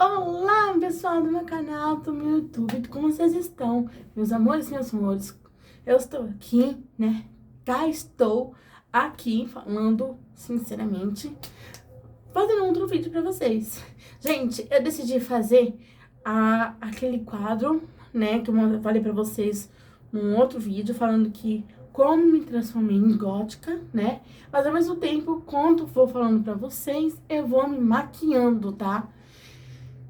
Olá, pessoal do meu canal, do meu YouTube, como vocês estão? Meus amores, meus amores, eu estou aqui, né? Estou aqui falando, sinceramente, fazendo outro vídeo pra vocês. Gente, eu decidi fazer aquele quadro, né, que eu falei pra vocês num outro vídeo, falando que como me transformei em gótica, né? Mas ao mesmo tempo, quando vou falando pra vocês, eu vou me maquiando, tá?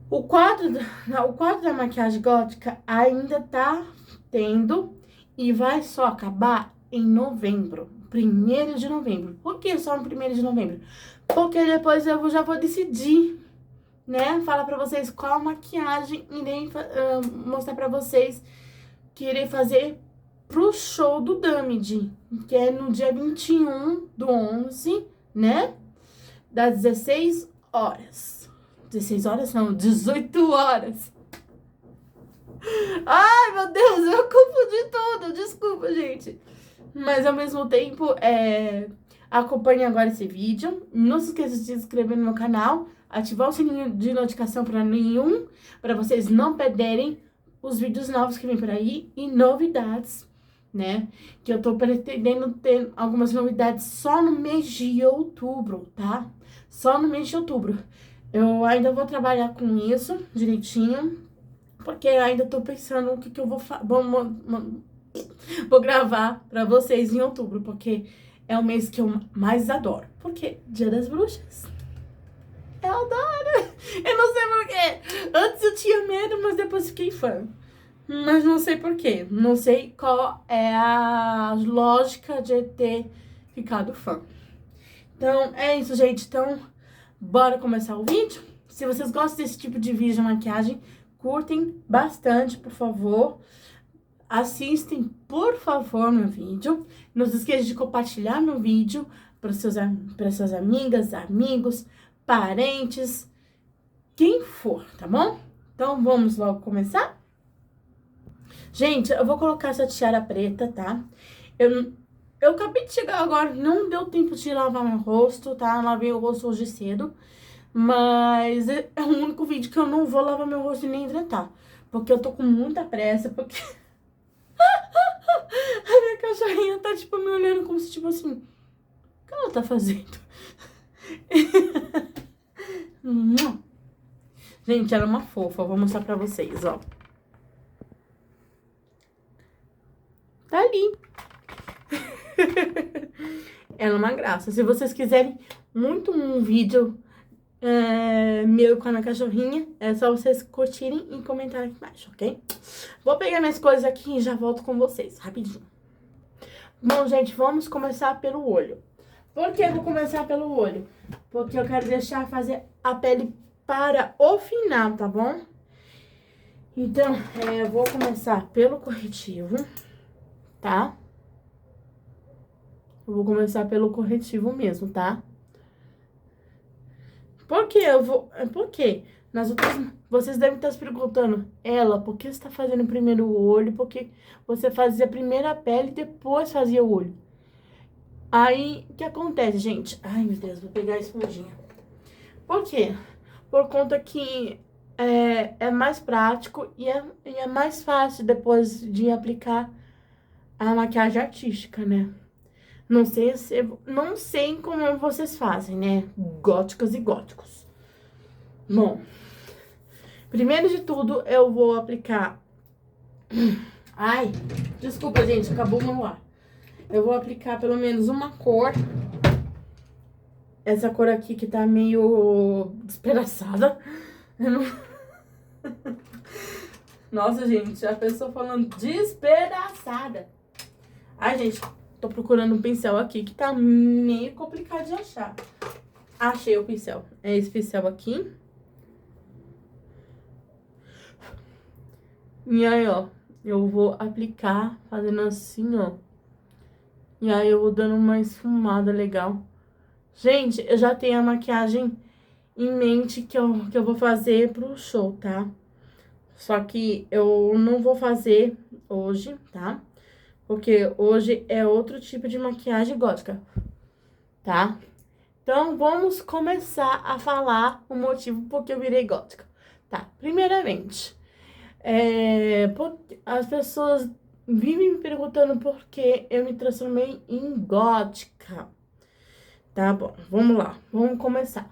O quadro da maquiagem gótica ainda tá tendo e vai só acabar em novembro, 1º de novembro. Por que só no 1º de novembro? Porque depois eu já vou decidir, né? Falar pra vocês qual maquiagem irei mostrar pra vocês que irei fazer pro show do Damid, que é no dia 21/11, né? Das 16 horas. 16 horas não, 18 horas. Ai, meu Deus, eu confundi tudo. Desculpa, gente. Mas ao mesmo tempo, acompanhe agora esse vídeo. Não se esqueça de se inscrever no meu canal, ativar o sininho de notificação para vocês não perderem os vídeos novos que vem por aí e novidades, né? Que eu tô pretendendo ter algumas novidades só no mês de outubro, tá? Só no mês de outubro. Eu ainda vou trabalhar com isso direitinho, porque eu ainda tô pensando o que eu vou gravar pra vocês em outubro, porque é o mês que eu mais adoro. Porque Dia das Bruxas. Eu adoro. Eu não sei porquê. Antes eu tinha medo, mas depois fiquei fã. Mas não sei porquê. Não sei qual é a lógica de ter ficado fã. Então, é isso, gente. Então, bora começar o vídeo? Se vocês gostam desse tipo de vídeo de maquiagem, curtem bastante, por favor. Assistem, por favor, meu vídeo. Não se esqueça de compartilhar meu vídeo para suas amigas, amigos, parentes, quem for, tá bom? Então, vamos logo começar? Gente, eu vou colocar essa tiara preta, tá? Eu acabei de chegar agora, não deu tempo de lavar meu rosto, tá? Lavei o rosto hoje cedo. Mas é o único vídeo que eu não vou lavar meu rosto e nem hidratar. Porque eu tô com muita pressa, porque... a minha cachorrinha tá, tipo, me olhando como se, tipo assim... O que ela tá fazendo? Gente, ela é uma fofa. Vou mostrar pra vocês, ó. Tá ali. Ela é uma graça. Se vocês quiserem muito um vídeo meu com a minha cachorrinha, é só vocês curtirem e comentarem aqui embaixo, ok? Vou pegar minhas coisas aqui e já volto com vocês, rapidinho. Bom, gente, vamos começar pelo olho. Por que eu vou começar pelo olho? Porque eu quero deixar fazer a pele para o final, tá bom? Então, eu vou começar pelo corretivo, tá? Eu vou começar pelo corretivo mesmo, tá? Por que eu vou... Por quê? Nas outras... Vocês devem estar se perguntando, por que você tá fazendo primeiro o olho? Porque você fazia primeiro a pele e depois fazia o olho. Aí, o que acontece, gente? Ai, meu Deus, vou pegar a esponjinha. Por quê? Por conta que é mais prático e é mais fácil depois de aplicar a maquiagem artística, né? Não sei como vocês fazem, né? Góticas e góticos. Bom, primeiro de tudo, eu vou aplicar... Ai, desculpa, gente, acabou o meu ar. Eu vou aplicar pelo menos uma cor. Essa cor aqui que tá meio despedaçada. Nossa, gente, a pessoa falando despedaçada. Ai, gente, tô procurando um pincel aqui que tá meio complicado de achar. Achei o pincel. É esse pincel aqui. E aí, ó, eu vou aplicar fazendo assim, ó. E aí eu vou dando uma esfumada legal. Gente, eu já tenho a maquiagem em mente que eu vou fazer pro show, tá? Só que eu não vou fazer hoje, tá? Porque hoje é outro tipo de maquiagem gótica, tá? Então, vamos começar a falar o motivo por que eu virei gótica, Tá, primeiramente, as pessoas vivem me perguntando por que eu me transformei em gótica. Tá bom, vamos lá, vamos começar.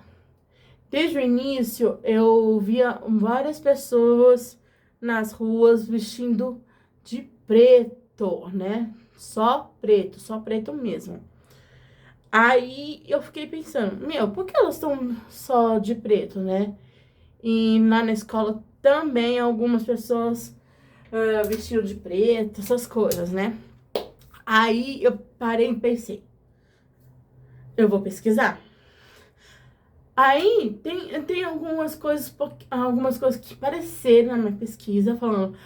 Desde o início, eu via várias pessoas nas ruas vestindo de preto, né? Só preto mesmo. Aí eu fiquei pensando, por que elas estão só de preto, né? E lá na escola também algumas pessoas vestiam de preto, essas coisas, né? Aí eu parei e pensei, eu vou pesquisar. Aí tem algumas coisas que apareceram na minha pesquisa falando,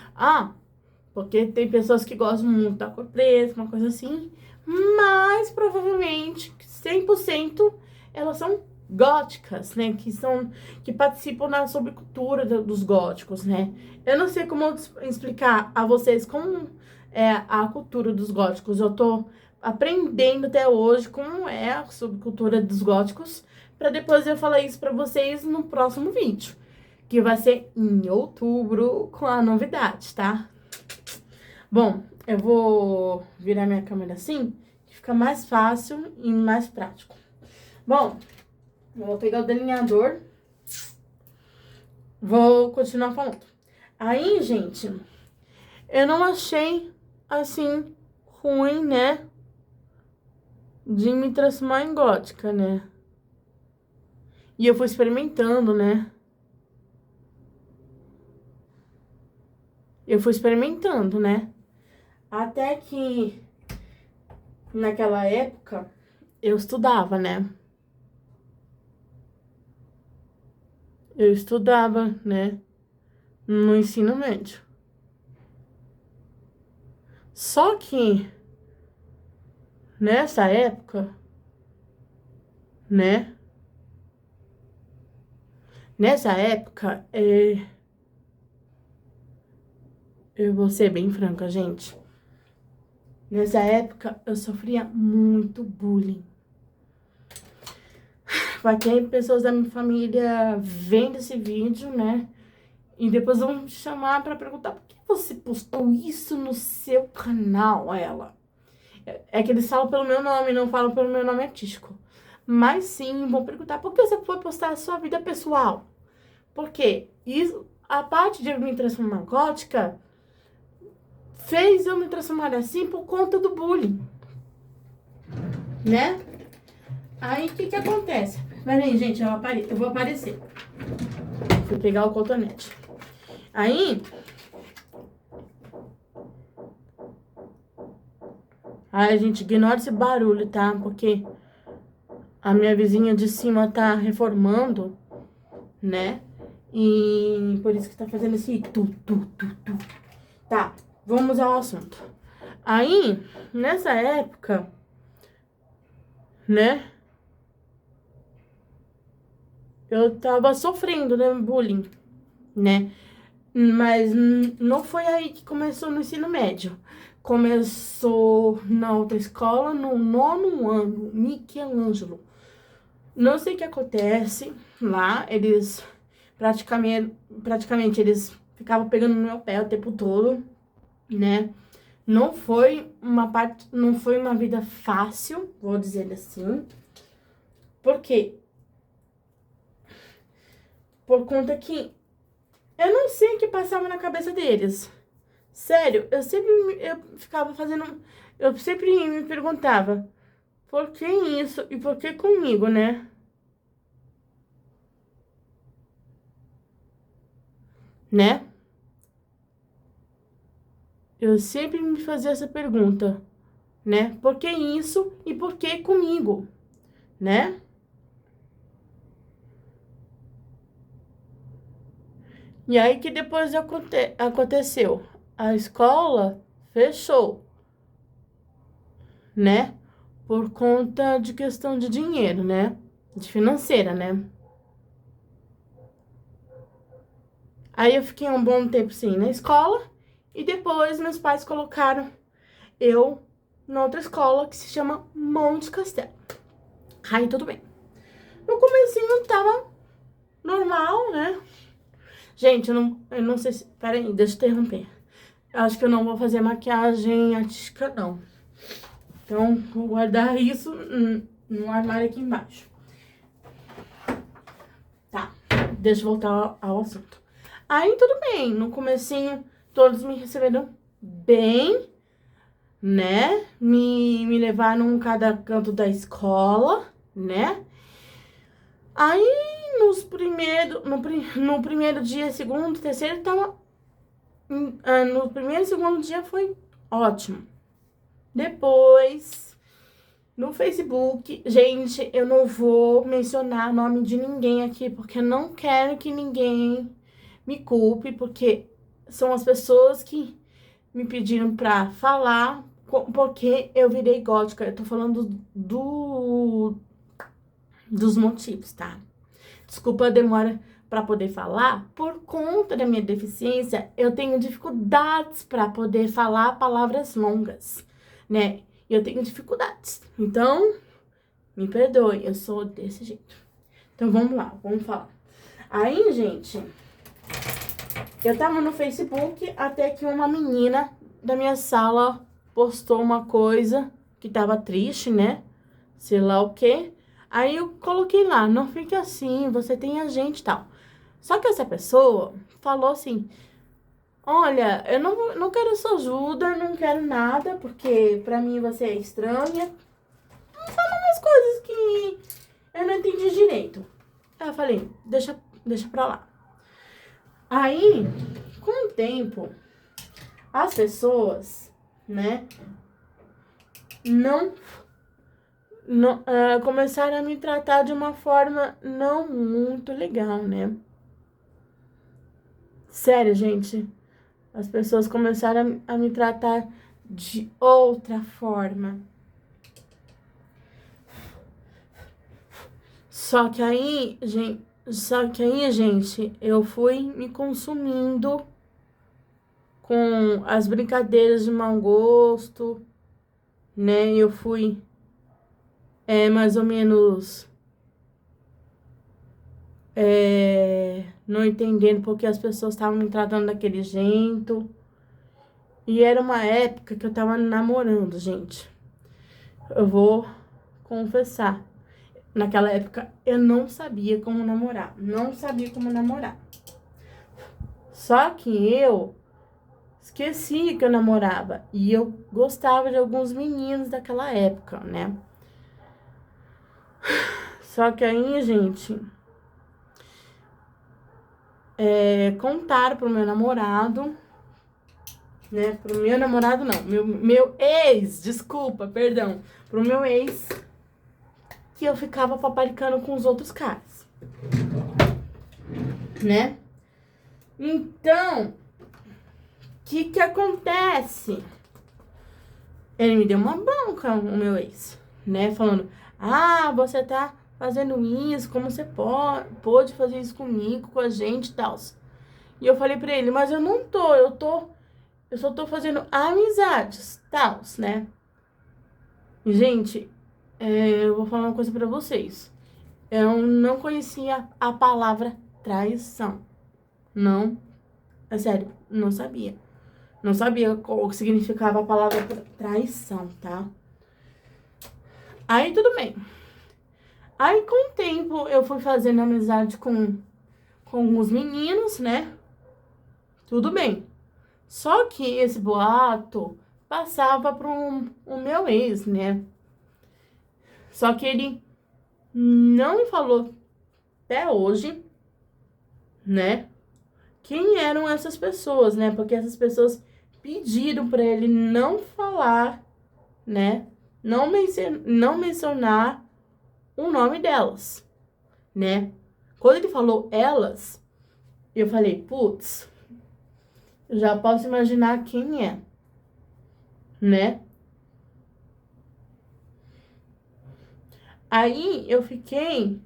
porque tem pessoas que gostam muito da cor preta, uma coisa assim, mas provavelmente 100% elas são góticas, né? Que participam da subcultura dos góticos, né? Eu não sei como explicar a vocês como é a cultura dos góticos. Eu tô aprendendo até hoje como é a subcultura dos góticos, para depois eu falar isso para vocês no próximo vídeo, que vai ser em outubro com a novidade, tá? Bom, eu vou virar minha câmera assim, que fica mais fácil e mais prático. Bom, eu vou pegar o delineador, vou continuar falando. Aí, gente, eu não achei, assim, ruim, né, de me transformar em gótica, né? E eu fui experimentando, né? Até que naquela época eu estudava, né? No ensino médio. Só que nessa época, né? Nessa época, eu vou ser bem franca, gente. Nessa época, eu sofria muito bullying. Vai ter pessoas da minha família vendo esse vídeo, né? E depois vão me chamar pra perguntar por que você postou isso no seu canal, ela. É que eles falam pelo meu nome, não falam pelo meu nome artístico. Mas sim, vão perguntar por que você foi postar a sua vida pessoal. Porque isso, a parte de eu me transformar em gótica fez eu me transformar assim por conta do bullying, né? Aí, o que acontece? Peraí, gente, eu vou aparecer. Fui pegar o cotonete. Aí, gente, ignora esse barulho, tá? Porque a minha vizinha de cima tá reformando, né? E por isso que tá fazendo esse tu. Tá, vamos ao assunto. Aí, nessa época, né? Eu tava sofrendo, né, bullying, né? Mas não foi aí que começou no ensino médio. Começou na outra escola, no 9º ano, Michelangelo. Não sei o que acontece lá, eles praticamente eles ficavam pegando no meu pé o tempo todo, né? Não foi uma vida fácil, vou dizer assim. Por quê? Por conta que eu não sei o que passava na cabeça deles. Sério, eu sempre me perguntava, por que isso e por que comigo, né? Eu sempre me fazia essa pergunta, né? Por que isso e por que comigo, né? E aí que depois aconteceu? A escola fechou, né? Por conta de questão de dinheiro, né? De financeira, né? Aí eu fiquei um bom tempo, sim, na escola. E depois meus pais colocaram eu na outra escola que se chama Monte Castelo. Aí tudo bem. No comecinho tava normal, né? Gente, eu não sei se... Pera aí, deixa eu interromper. Eu acho que eu não vou fazer maquiagem artística, não. Então, vou guardar isso no armário aqui embaixo. Tá, deixa eu voltar ao assunto. Aí, tudo bem. No comecinho, todos me receberam bem, né? Me levaram cada canto da escola, né? Aí, no primeiro dia, segundo, terceiro, tava... no primeiro e segundo dia foi ótimo. Depois, no Facebook, gente, eu não vou mencionar o nome de ninguém aqui, porque eu não quero que ninguém me culpe, porque são as pessoas que me pediram pra falar, porque eu virei gótica. Eu tô falando dos motivos, tá? Desculpa a demora para poder falar. Por conta da minha deficiência, eu tenho dificuldades para poder falar palavras longas, né? Eu tenho dificuldades. Então, me perdoe, eu sou desse jeito. Então, vamos lá, vamos falar. Aí, gente, eu tava no Facebook até que uma menina da minha sala postou uma coisa que tava triste, né? Sei lá o quê. Aí eu coloquei lá, não fique assim, você tem a gente e tal. Só que essa pessoa falou assim, olha, eu não quero sua ajuda, não quero nada, porque pra mim você é estranha. Falou umas coisas que eu não entendi direito. Aí eu falei, deixa pra lá. Aí, com o tempo, as pessoas, né, começaram a me tratar de uma forma não muito legal, né? Sério, gente. As pessoas começaram a me tratar de outra forma. Gente, eu fui me consumindo com as brincadeiras de mau gosto, né? Eu fui mais ou menos não entendendo porque as pessoas estavam me tratando daquele jeito. E era uma época que eu tava namorando, gente. Eu vou confessar. Naquela época eu não sabia como namorar. Não sabia como namorar. Só que eu esqueci que eu namorava. E eu gostava de alguns meninos daquela época, né? Só que aí, gente, contaram pro meu namorado, né? Pro meu namorado, não. Meu ex, desculpa, perdão. Pro meu ex, que eu ficava paparicando com os outros caras, né? Então, o que acontece? Ele me deu uma bronca, o meu ex, né? Falando, você tá fazendo isso, como você pode fazer isso comigo, com a gente e tal. E eu falei pra ele, mas eu não tô, eu só tô fazendo amizades, tal, né? E, gente, eu vou falar uma coisa pra vocês. Eu não conhecia a palavra traição. Não, é sério, não sabia. Não sabia o que significava a palavra traição, tá? Aí tudo bem. Aí com o tempo eu fui fazendo amizade com os meninos, né? Tudo bem. Só que esse boato passava para o meu ex, né? Só que ele não me falou até hoje, né? Quem eram essas pessoas, né? Porque essas pessoas pediram para ele não falar, né? Não mencionar o nome delas, né? Quando ele falou elas, eu falei, putz, eu já posso imaginar quem é, né? Aí eu fiquei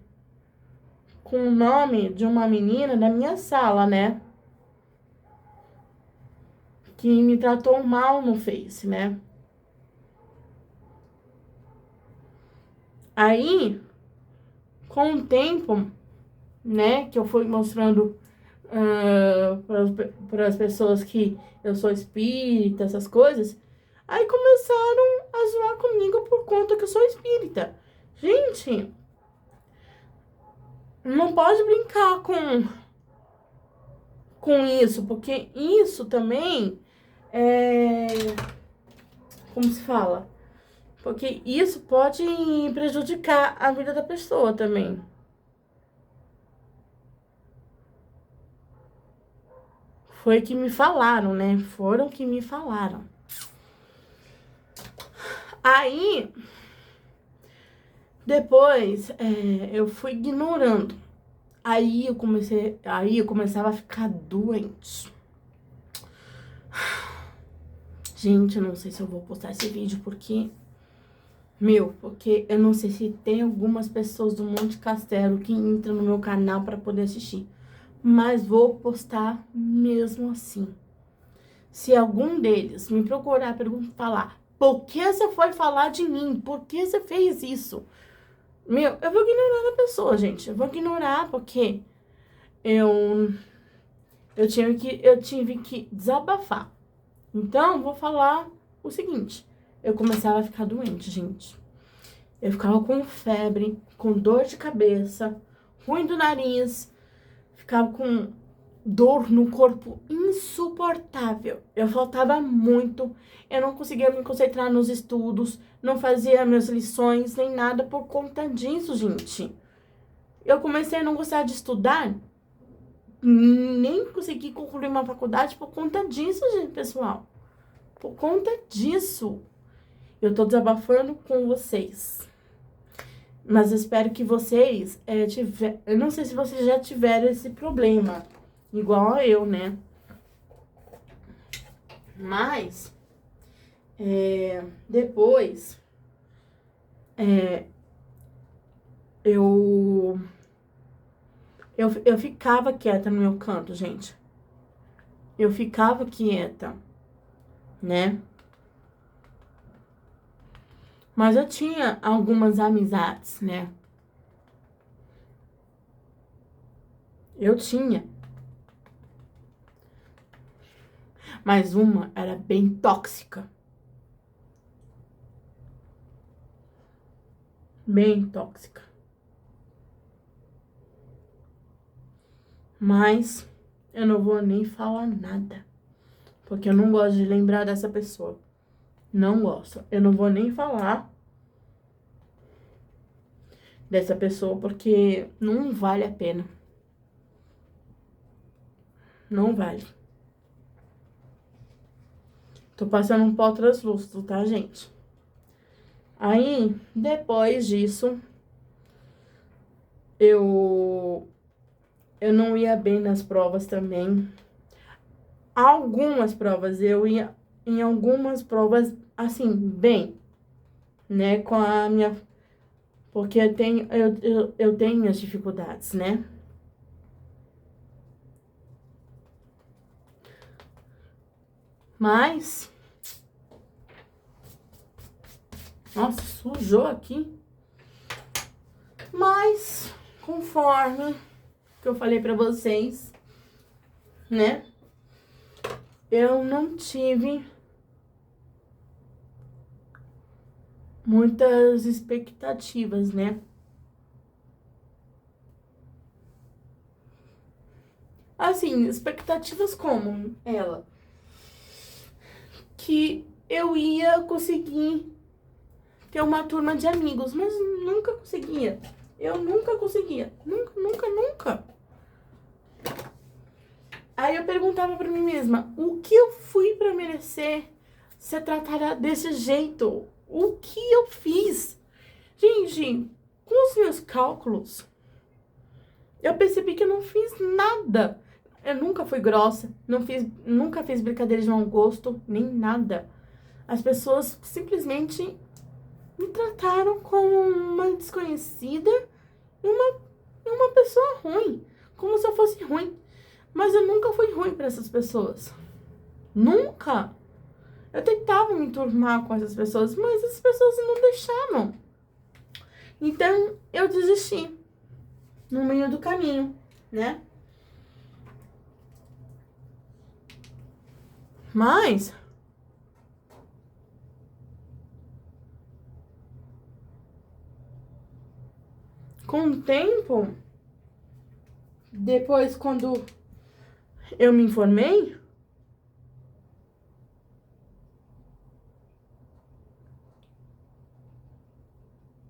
com o nome de uma menina da minha sala, né? Que me tratou mal no Face, né? Aí, com o tempo, né, que eu fui mostrando para as pessoas que eu sou espírita, essas coisas. Aí começaram a zoar comigo por conta que eu sou espírita. Gente, não pode brincar com isso, porque isso também é... Como se fala? Porque isso pode prejudicar a vida da pessoa também. Foi que me falaram, né? Foram que me falaram. Aí, depois, eu fui ignorando. Aí eu começava a ficar doente. Gente, eu não sei se eu vou postar esse vídeo porque eu não sei se tem algumas pessoas do Monte Castelo que entram no meu canal para poder assistir. Mas vou postar mesmo assim. Se algum deles me procurar, falar, por que você foi falar de mim? Por que você fez isso? Eu vou ignorar a pessoa, gente. Eu vou ignorar porque eu tive que desabafar. Então, vou falar o seguinte. Eu começava a ficar doente, gente. Eu ficava com febre, com dor de cabeça, ruim do nariz, ficava com dor no corpo insuportável. Eu faltava muito, eu não conseguia me concentrar nos estudos, não fazia minhas lições, nem nada por conta disso, gente. Eu comecei a não gostar de estudar, nem consegui concluir uma faculdade por conta disso, gente, pessoal. Por conta disso. Eu tô desabafando com vocês. Mas eu espero que vocês eu não sei se vocês já tiveram esse problema. Igual a eu, né? Mas, depois, eu ficava quieta no meu canto, gente. Eu ficava quieta, né? Mas eu tinha algumas amizades, né? Eu tinha. Mas uma era bem tóxica. Bem tóxica. Mas eu não vou nem falar nada. Porque eu não gosto de lembrar dessa pessoa. Não gosto. Eu não vou nem falar dessa pessoa porque não vale a pena. Não vale. Tô passando um pó translúcido, tá, gente? Aí, depois disso, eu não ia bem nas provas também. Algumas provas, eu ia em algumas provas, assim, bem, né? Com a minha... Porque eu tenho minhas dificuldades, né? Mas... Nossa, sujou aqui. Mas, conforme que eu falei pra vocês, né? Eu não tive muitas expectativas, né? Assim, expectativas como ela. Que eu ia conseguir ter uma turma de amigos, mas nunca conseguia. Eu nunca conseguia. Nunca, nunca, nunca. Aí eu perguntava pra mim mesma, o que eu fui pra merecer ser tratada desse jeito? O que eu fiz? Gente, com os meus cálculos, eu percebi que eu não fiz nada. Eu nunca fui grossa, nunca fiz brincadeira de mau gosto, nem nada. As pessoas simplesmente me trataram como uma desconhecida e uma pessoa ruim, como se eu fosse ruim. Mas eu nunca fui ruim para essas pessoas. Nunca. Eu tentava me enturmar com essas pessoas, mas as pessoas não deixavam. Então, eu desisti no meio do caminho, né? Mas com o tempo, depois quando eu me informei,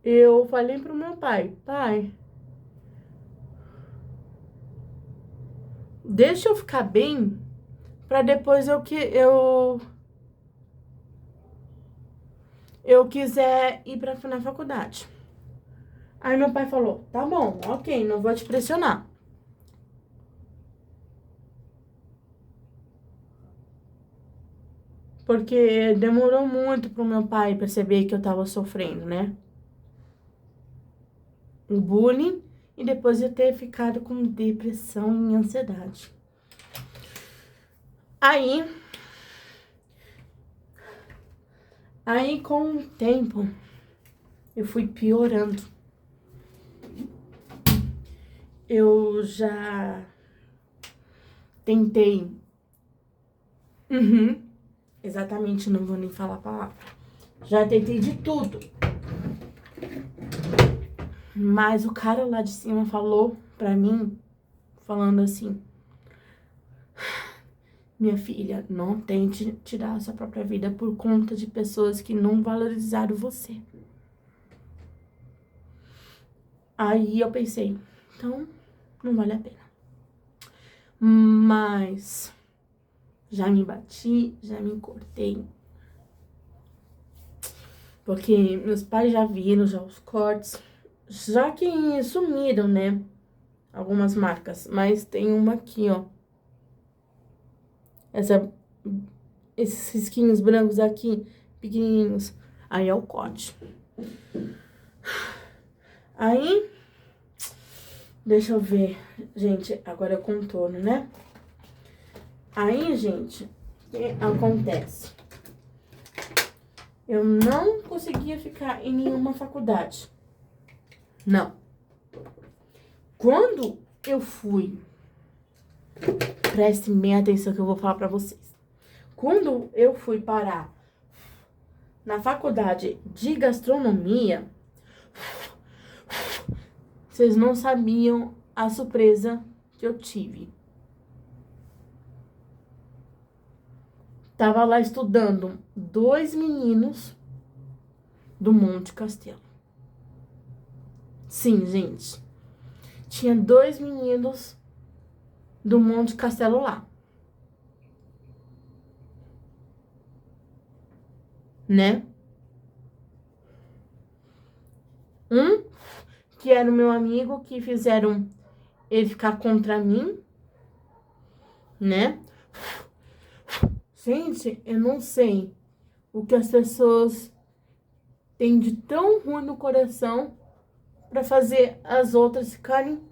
eu falei pro meu pai, pai, deixa eu ficar bem pra depois eu quiser ir na faculdade. Aí meu pai falou, tá bom, ok, não vou te pressionar. Porque demorou muito pro meu pai perceber que eu tava sofrendo, né? O bullying e depois eu ter ficado com depressão e ansiedade. Aí com o tempo, eu fui piorando. Eu já tentei. Exatamente, não vou nem falar a palavra. Já tentei de tudo. Mas o cara lá de cima falou pra mim, falando assim, minha filha, não tente tirar a sua própria vida por conta de pessoas que não valorizaram você. Aí eu pensei, então não vale a pena. Mas já me bati, já me cortei. Porque meus pais já viram já os cortes, já que sumiram, né? Algumas marcas, mas tem uma aqui, ó. Esses risquinhos brancos aqui, pequenininhos. Aí é o corte. Aí, deixa eu ver. Gente, agora é o contorno, né? Aí, gente, o que acontece? Eu não conseguia ficar em nenhuma faculdade. Não. Quando eu fui, prestem bem atenção que eu vou falar pra vocês. Quando eu fui parar na faculdade de gastronomia, vocês não sabiam a surpresa que eu tive. Tava lá estudando 2 meninos do Monte Castelo. Sim, gente. Tinha 2 meninos do Monte Castelo lá. Né? Um que era o meu amigo, que fizeram ele ficar contra mim, né? Gente, eu não sei o que as pessoas têm de tão ruim no coração pra fazer as outras ficarem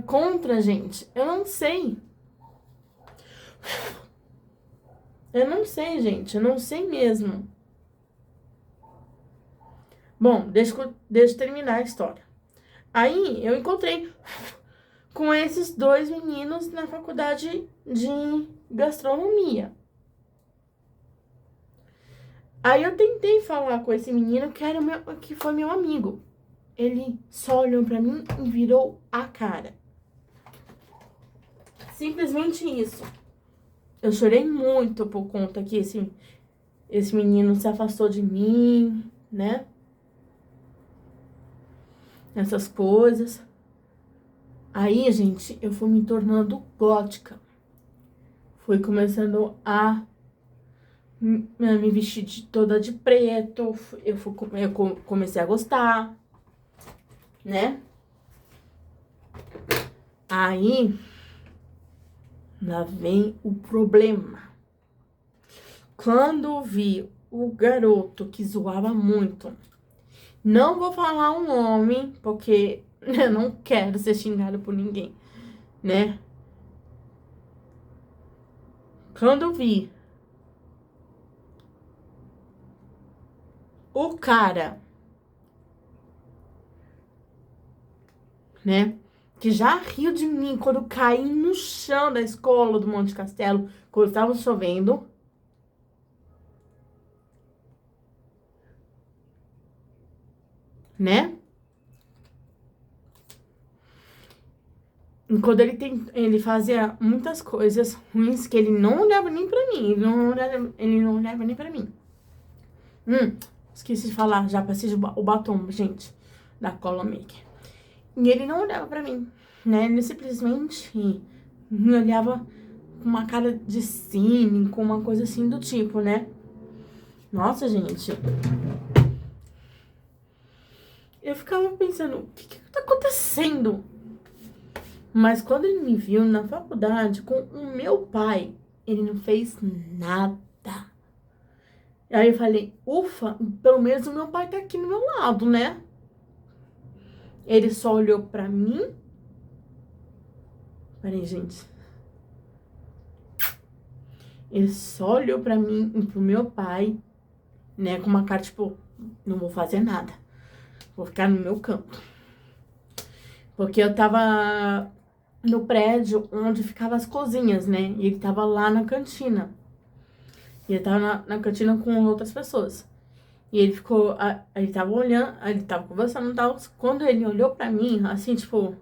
contra a gente. Eu não sei. Eu não sei, gente. Eu não sei mesmo. Bom, deixa eu terminar a história. Aí eu encontrei com esses 2 meninos na faculdade de gastronomia. Aí eu tentei falar com esse menino que foi meu amigo. Ele só olhou pra mim e virou a cara. Simplesmente isso. Eu chorei muito por conta que esse menino se afastou de mim, né? Essas coisas. Aí, gente, eu fui me tornando gótica. Fui começando a me vestir toda de preto. Eu comecei a gostar, né? Aí, lá vem o problema. Quando vi o garoto que zoava muito, não vou falar um nome, porque eu não quero ser xingada por ninguém, né? Quando eu vi o cara, né, que já riu de mim quando eu caí no chão da escola do Monte Castelo, quando estava chovendo, né? E quando ele fazia muitas coisas ruins que ele não olhava nem pra mim, ele não olhava nem pra mim. Esqueci de falar, já passei o batom, gente, da Color Maker. E ele não olhava pra mim, né? Ele simplesmente me olhava com uma cara de cínico, uma coisa assim do tipo, né? Nossa, gente. Eu ficava pensando, o que tá acontecendo? Mas quando ele me viu na faculdade com o meu pai, ele não fez nada. Aí eu falei, ufa, pelo menos o meu pai tá aqui no meu lado, né? Ele só olhou pra mim. Peraí, gente. Ele só olhou pra mim e pro meu pai, né? Com uma cara tipo, não vou fazer nada. Vou ficar no meu canto. Porque eu tava no prédio onde ficavam as cozinhas, né? E ele tava lá na cantina. E ele tava na cantina com outras pessoas. E ele ficou, ele tava olhando, ele tava conversando e tal. Quando ele olhou pra mim, assim, tipo,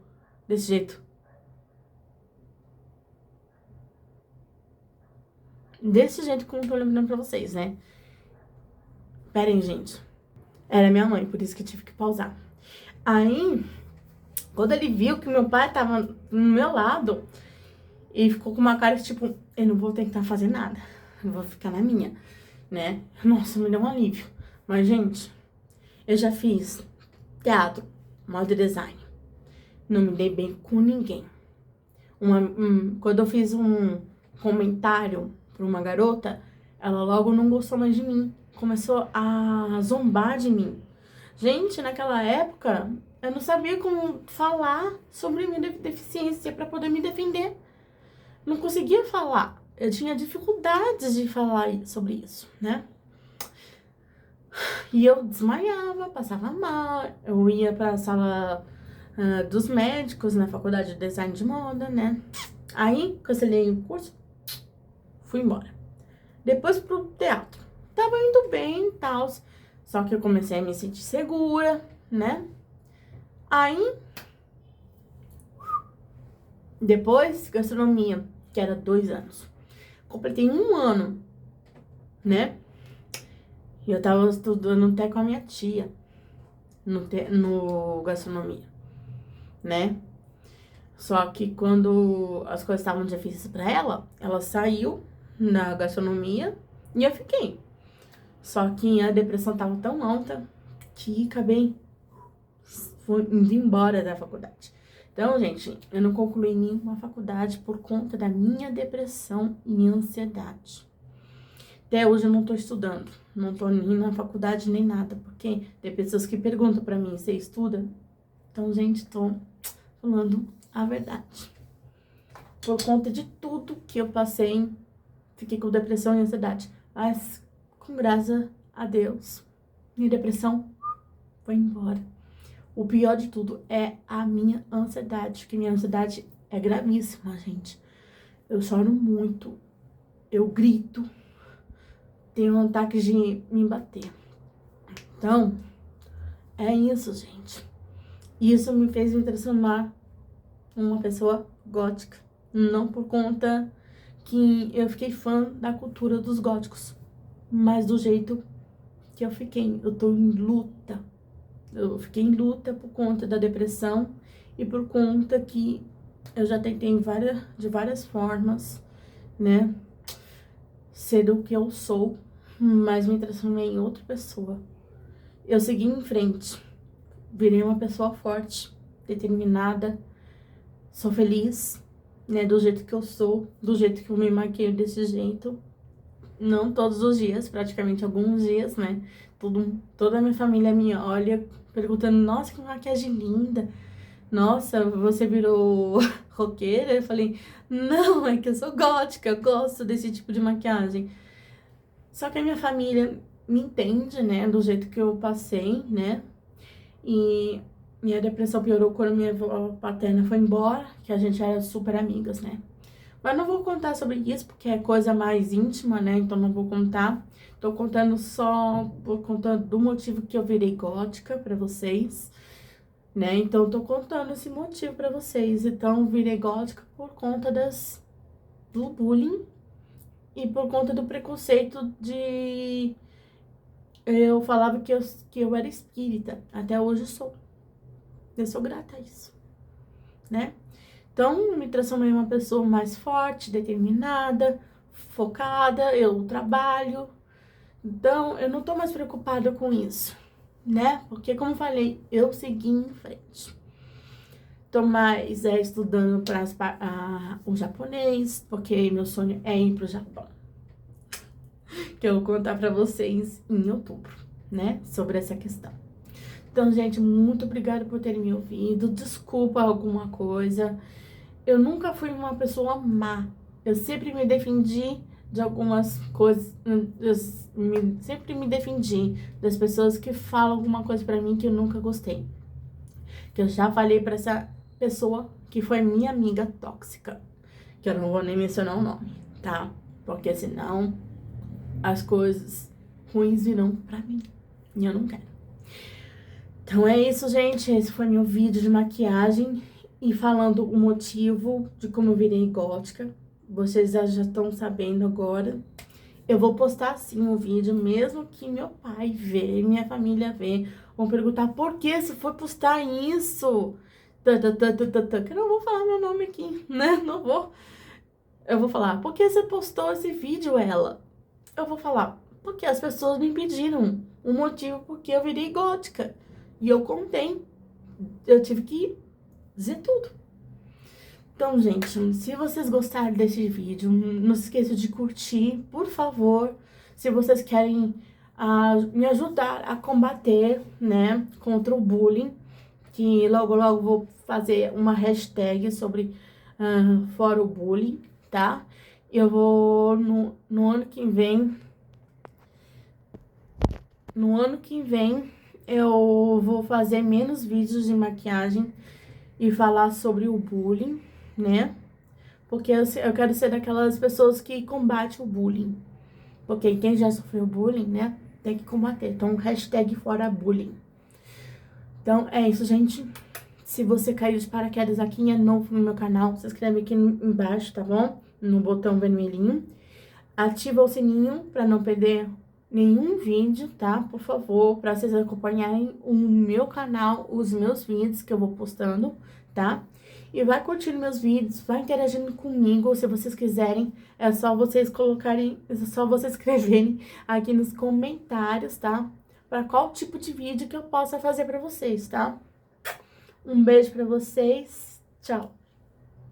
desse jeito. Desse jeito como eu tô lembrando pra vocês, né? Pera aí, gente. Era minha mãe, por isso que eu tive que pausar. Aí, quando ele viu que meu pai tava no meu lado, ele ficou com uma cara tipo, eu não vou tentar fazer nada. Eu vou ficar na minha, né? Nossa, me deu um alívio. Mas, gente, eu já fiz teatro, moda e design. Não me dei bem com ninguém. Quando eu fiz um comentário pra uma garota, ela logo não gostou mais de mim. Começou a zombar de mim. Gente, naquela época, eu não sabia como falar sobre minha deficiência pra poder me defender. Não conseguia falar. Eu tinha dificuldades de falar sobre isso, né? E eu desmaiava, passava mal. Eu ia pra sala dos médicos na faculdade de design de moda, né? Aí, cancelei o curso, fui embora. Depois pro teatro. Tava indo bem e tal. Só que eu comecei a me sentir segura, né? Aí, depois, gastronomia, que era 2 anos. Completei 1 ano, né? E eu tava estudando até com a minha tia no gastronomia, né? Só que quando as coisas estavam difíceis pra ela, ela saiu na gastronomia e eu fiquei. Só que a depressão tava tão alta que acabei indo embora da faculdade. Então, gente, eu não concluí nenhuma faculdade por conta da minha depressão e ansiedade. Até hoje eu não tô estudando, não tô nem na faculdade nem nada, porque tem pessoas que perguntam pra mim, você estuda? Então, gente, tô falando a verdade. Por conta de tudo que eu passei, fiquei com depressão e ansiedade. Mas, com graças a Deus, minha depressão foi embora. O pior de tudo é a minha ansiedade, porque minha ansiedade é gravíssima, gente. Eu choro muito, eu grito, tenho ataques de me bater. Então, é isso, gente. Isso me fez me transformar em uma pessoa gótica. Não por conta que eu fiquei fã da cultura dos góticos, mas do jeito que eu fiquei. Eu tô em luta. Eu fiquei em luta por conta da depressão e por conta que eu já tentei de várias formas, né, ser o que eu sou, mas me transformei em outra pessoa. Eu segui em frente, virei uma pessoa forte, determinada, sou feliz, né, do jeito que eu sou, do jeito que eu me maqueio desse jeito. Não todos os dias, praticamente alguns dias, né? Toda a minha família me olha perguntando, nossa, que maquiagem linda. Nossa, você virou roqueira? Eu falei, não, é que eu sou gótica, eu gosto desse tipo de maquiagem. Só que a minha família me entende, né? Do jeito que eu passei, né? E minha depressão piorou quando minha avó paterna foi embora, que a gente era super amigas, né? Mas não vou contar sobre isso, porque é coisa mais íntima, né? Então não vou contar. Tô contando só por conta do motivo que eu virei gótica pra vocês, né? Então eu tô contando esse motivo pra vocês. Então eu virei gótica por conta do bullying e por conta do preconceito de... Eu falava que eu era espírita. Até hoje eu sou. Eu sou grata a isso, né? Então, me transformei em uma pessoa mais forte, determinada, focada, eu trabalho. Então, eu não tô mais preocupada com isso, né? Porque, como eu falei, eu segui em frente. Tô mais estudando o japonês, porque meu sonho é ir pro Japão. Que eu vou contar pra vocês em outubro, né? Sobre essa questão. Então, gente, muito obrigada por terem me ouvido. Desculpa alguma coisa. Eu nunca fui uma pessoa má. Eu sempre me defendi de algumas coisas. Sempre me defendi das pessoas que falam alguma coisa pra mim que eu nunca gostei. Que eu já falei pra essa pessoa que foi minha amiga tóxica. Que eu não vou nem mencionar o nome, tá? Porque senão as coisas ruins virão pra mim. E eu não quero. Então é isso, gente. Esse foi meu vídeo de maquiagem. E falando o motivo de como eu virei gótica. Vocês já estão sabendo agora. Eu vou postar sim o vídeo, mesmo que meu pai vê, minha família vê. Vão perguntar, por que você foi postar isso? Que eu não vou falar meu nome aqui, né? Não vou. Eu vou falar, por que você postou esse vídeo, ela? Eu vou falar, porque as pessoas me pediram o motivo porque eu virei gótica. E eu contei. Eu tive que dizer tudo. Então, gente, se vocês gostaram desse vídeo, não se esqueça de curtir, por favor. Se vocês querem me ajudar a combater, né, contra o bullying, que logo, logo vou fazer uma hashtag sobre fora o bullying, tá? Eu vou, no ano que vem, eu vou fazer menos vídeos de maquiagem e falar sobre o bullying, né? Porque eu quero ser daquelas pessoas que combate o bullying. Porque quem já sofreu bullying, né, tem que combater. Então, hashtag fora bullying. Então, é isso, gente. Se você caiu de paraquedas aqui e é novo no meu canal, se inscreve aqui embaixo, tá bom? No botão vermelhinho. Ativa o sininho pra não perder nenhum vídeo, tá? Por favor, pra vocês acompanharem o meu canal, os meus vídeos que eu vou postando, tá? E vai curtindo meus vídeos, vai interagindo comigo, se vocês quiserem, é só vocês escreverem aqui nos comentários, tá? Pra qual tipo de vídeo que eu possa fazer pra vocês, tá? Um beijo pra vocês, tchau!